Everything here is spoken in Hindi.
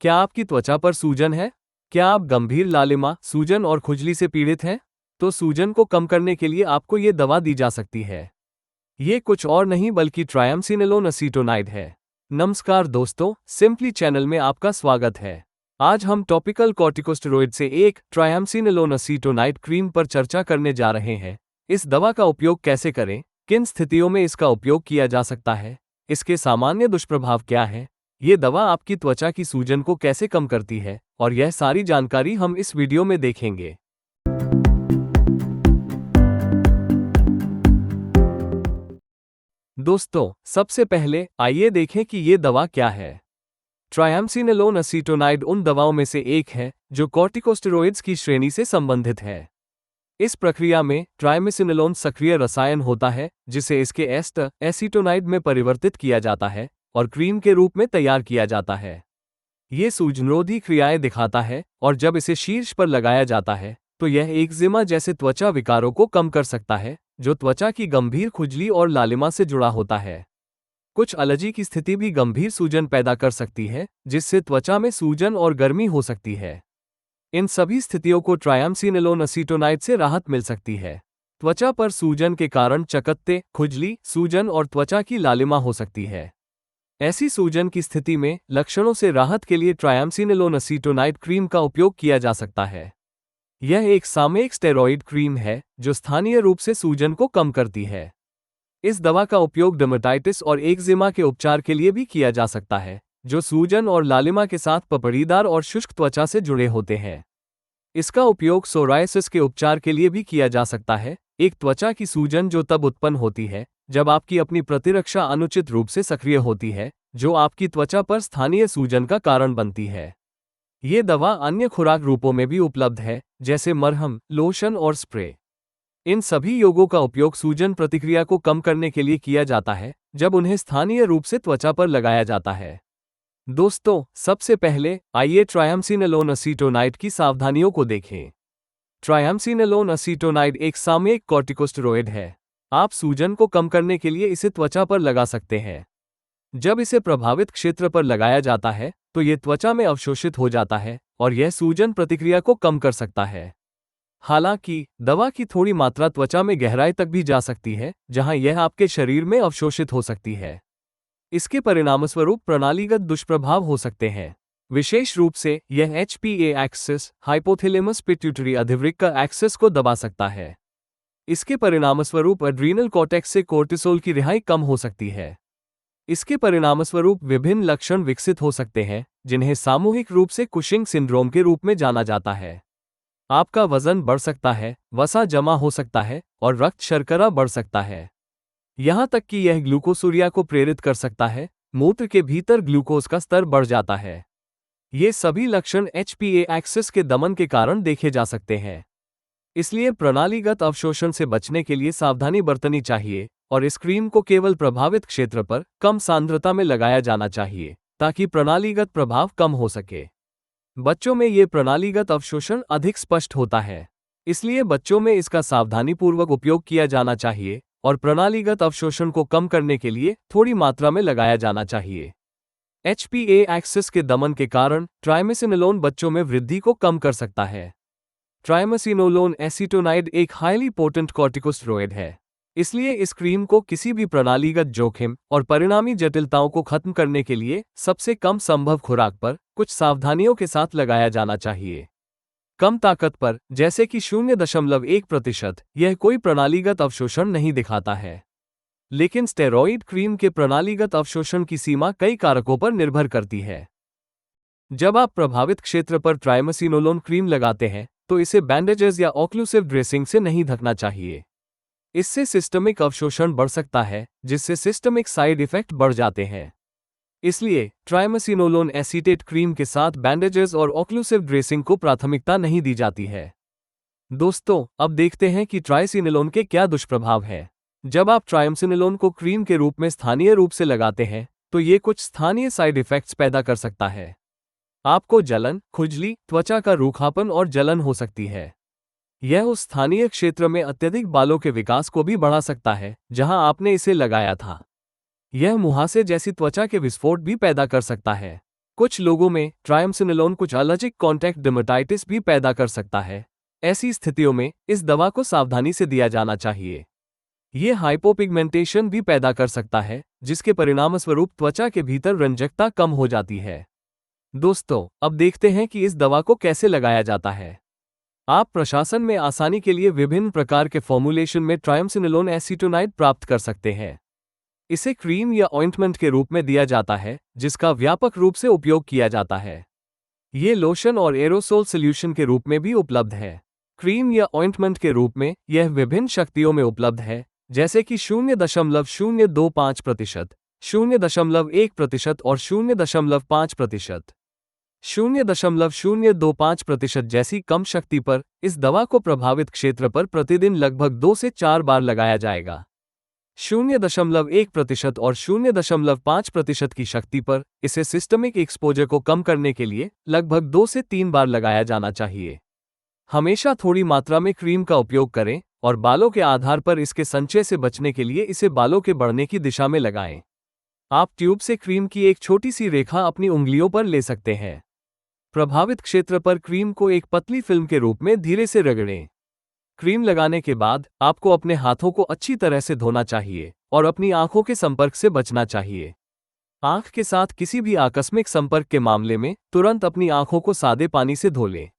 क्या आपकी त्वचा पर सूजन है? क्या आप गंभीर लालिमा, सूजन और खुजली से पीड़ित हैं? तो सूजन को कम करने के लिए आपको ये दवा दी जा सकती है। ये कुछ और नहीं बल्कि ट्राइएमसिनोलोन एसीटोनाइड है। नमस्कार दोस्तों, सिंपली चैनल में आपका स्वागत है। आज हम टॉपिकल कॉर्टिकोस्टेरॉइड से एक ट्राइएमसिनोलोन एसीटोनाइड क्रीम पर चर्चा करने जा रहे हैं। इस दवा का उपयोग कैसे करें, किन स्थितियों में इसका उपयोग किया जा सकता है, इसके सामान्य दुष्प्रभाव क्या हैं, ये दवा आपकी त्वचा की सूजन को कैसे कम करती है, और यह सारी जानकारी हम इस वीडियो में देखेंगे। दोस्तों, सबसे पहले आइए देखें कि ये दवा क्या है। ट्राइएमसिनोलोन एसीटोनाइड उन दवाओं में से एक है जो कॉर्टिकोस्टेरॉइड्स की श्रेणी से संबंधित है। इस प्रक्रिया में ट्राइएमसिनोलोन सक्रिय रसायन होता है जिसे इसके एस्टर एसीटोनाइड में परिवर्तित किया जाता है और क्रीम के रूप में तैयार किया जाता है। ये सूजनरोधी क्रियाएं दिखाता है और जब इसे शीर्ष पर लगाया जाता है तो यह एक्जिमा जैसे त्वचा विकारों को कम कर सकता है जो त्वचा की गंभीर खुजली और लालिमा से जुड़ा होता है। कुछ एलर्जी की स्थिति भी गंभीर सूजन पैदा कर सकती है जिससे त्वचा में सूजन और गर्मी हो सकती है। इन सभी स्थितियों को ट्राइएमसिनोलोन एसीटोनाइड से राहत मिल सकती है। त्वचा पर सूजन के कारण चकत्ते, खुजली, सूजन और त्वचा की लालिमा हो सकती है। ऐसी सूजन की स्थिति में लक्षणों से राहत के लिए ट्राइएमसिनोलोन एसीटोनाइड क्रीम का उपयोग किया जा सकता है। यह एक सामयिक स्टेरॉइड क्रीम है जो स्थानीय रूप से सूजन को कम करती है। इस दवा का उपयोग डर्मेटाइटिस और एक्जिमा के उपचार के लिए भी किया जा सकता है जो सूजन और लालिमा के साथ पपड़ीदार और शुष्क त्वचा से जुड़े होते हैं। इसका उपयोग सोरायसिस के उपचार के लिए भी किया जा सकता है, एक त्वचा की सूजन जो तब उत्पन्न होती है जब आपकी अपनी प्रतिरक्षा अनुचित रूप से सक्रिय होती है, जो आपकी त्वचा पर स्थानीय सूजन का कारण बनती है। ये दवा अन्य खुराक रूपों में भी उपलब्ध है, जैसे मरहम, लोशन और स्प्रे। इन सभी योगों का उपयोग सूजन प्रतिक्रिया को कम करने के लिए किया जाता है जब उन्हें स्थानीय रूप से त्वचा पर लगाया जाता है। दोस्तों, सबसे पहले आइए ट्राइएमसिनोलोन एसीटोनाइड की सावधानियों को देखें। ट्राइएमसिनोलोन एसीटोनाइड एक सामयिक कॉर्टिकोस्टेरॉइड है। आप सूजन को कम करने के लिए इसे त्वचा पर लगा सकते हैं। जब इसे प्रभावित क्षेत्र पर लगाया जाता है तो यह त्वचा में अवशोषित हो जाता है और यह सूजन प्रतिक्रिया को कम कर सकता है। हालांकि दवा की थोड़ी मात्रा त्वचा में गहराई तक भी जा सकती है, जहां यह आपके शरीर में अवशोषित हो सकती है। इसके परिणामस्वरूप प्रणालीगत दुष्प्रभाव हो सकते हैं। विशेष रूप से यह HPA एक्सिस, हाइपोथैलेमस पिट्यूटरी अधिवृक्क एक्सिस को दबा सकता है। इसके परिणामस्वरूप एड्रीनल कॉर्टेक्स से कोर्टिसोल की रिहाई कम हो सकती है। इसके परिणामस्वरूप विभिन्न लक्षण विकसित हो सकते हैं जिन्हें सामूहिक रूप से कुशिंग सिंड्रोम के रूप में जाना जाता है। आपका वजन बढ़ सकता है, वसा जमा हो सकता है और रक्त शर्करा बढ़ सकता है। यहाँ तक कि यह ग्लूकोसूरिया को प्रेरित कर सकता है, मूत्र के भीतर ग्लूकोज का स्तर बढ़ जाता है। ये सभी लक्षण HPA एक्सिस के दमन के कारण देखे जा सकते हैं। इसलिए प्रणालीगत अवशोषण से बचने के लिए सावधानी बरतनी चाहिए और इस क्रीम को केवल प्रभावित क्षेत्र पर कम सांद्रता में लगाया जाना चाहिए ताकि प्रणालीगत प्रभाव कम हो सके। बच्चों में ये प्रणालीगत अवशोषण अधिक स्पष्ट होता है, इसलिए बच्चों में इसका सावधानीपूर्वक उपयोग किया जाना चाहिए और प्रणालीगत अवशोषण को कम करने के लिए थोड़ी मात्रा में लगाया जाना चाहिए। HPA एक्सिस के दमन के कारण ट्राइएमसिनोलोन बच्चों में वृद्धि को कम कर सकता है। ट्राइएमसिनोलोन एसीटोनाइड एक हाईली पोटेंट कॉर्टिकोस्टेरॉइड है, इसलिए इस क्रीम को किसी भी प्रणालीगत जोखिम और परिणामी जटिलताओं को खत्म करने के लिए सबसे कम संभव खुराक पर कुछ सावधानियों के साथ लगाया जाना चाहिए। कम ताकत पर, जैसे कि 0.1%, यह कोई प्रणालीगत अवशोषण नहीं दिखाता है। लेकिन स्टेरॉइड क्रीम के प्रणालीगत अवशोषण की सीमा कई कारकों पर निर्भर करती है। जब आप प्रभावित क्षेत्र पर ट्राइएमसिनोलोन क्रीम लगाते हैं तो इसे बैंडेजेस या ऑक्लूसिव ड्रेसिंग से नहीं ढकना चाहिए। इससे सिस्टमिक अवशोषण बढ़ सकता है, जिससे सिस्टमिक साइड इफेक्ट बढ़ जाते हैं। इसलिए ट्राइएमसिनोलोन एसीटेट क्रीम के साथ बैंडेजेस और ऑक्लूसिव ड्रेसिंग को प्राथमिकता नहीं दी जाती है। दोस्तों, अब देखते हैं कि ट्राइएमसिनोलोन के क्या दुष्प्रभाव हैं। जब आप ट्राइएमसिनोलोन को क्रीम के रूप में स्थानीय रूप से लगाते हैं तो ये कुछ स्थानीय साइड इफेक्ट्स पैदा कर सकता है। आपको जलन, खुजली, त्वचा का रूखापन और जलन हो सकती है। यह उस स्थानीय क्षेत्र में अत्यधिक बालों के विकास को भी बढ़ा सकता है जहां आपने इसे लगाया था। यह मुहासे जैसी त्वचा के विस्फोट भी पैदा कर सकता है। कुछ लोगों में ट्राइएमसिनोलोन कुछ एलर्जिक कॉन्टैक्ट डर्मेटाइटिस भी पैदा कर सकता है। ऐसी स्थितियों में इस दवा को सावधानी से दिया जाना चाहिए। ये हाइपोपिगमेंटेशन भी पैदा कर सकता है, जिसके परिणामस्वरूप त्वचा के भीतर रंजकता कम हो जाती है। दोस्तों, अब देखते हैं कि इस दवा को कैसे लगाया जाता है। आप प्रशासन में आसानी के लिए विभिन्न प्रकार के फॉर्मुलेशन में ट्राइएमसिनोलोन एसीटोनाइड प्राप्त कर सकते हैं। इसे क्रीम या ऑइंटमेंट के रूप में दिया जाता है, जिसका व्यापक रूप से उपयोग किया जाता है। ये लोशन और एरोसोल सॉल्यूशन के रूप में भी उपलब्ध है। क्रीम या ऑइंटमेंट के रूप में यह विभिन्न शक्तियों में उपलब्ध है, जैसे कि 0.025%, 0.1% और 0.5%। 0.025% जैसी कम शक्ति पर इस दवा को प्रभावित क्षेत्र पर प्रतिदिन लगभग 2 से 4 बार लगाया जाएगा। 0.1% और 0.5% की शक्ति पर इसे सिस्टमिक एक्सपोजर को कम करने के लिए लगभग 2 से 3 बार लगाया जाना चाहिए। हमेशा थोड़ी मात्रा में क्रीम का उपयोग करें और बालों के आधार पर इसके संचय से बचने के लिए इसे बालों के बढ़ने की दिशा में लगाएं। आप ट्यूब से क्रीम की एक छोटी सी रेखा अपनी उंगलियों पर ले सकते हैं। प्रभावित क्षेत्र पर क्रीम को एक पतली फिल्म के रूप में धीरे से रगड़ें। क्रीम लगाने के बाद आपको अपने हाथों को अच्छी तरह से धोना चाहिए और अपनी आंखों के संपर्क से बचना चाहिए। आंख के साथ किसी भी आकस्मिक संपर्क के मामले में तुरंत अपनी आंखों को सादे पानी से धो लें।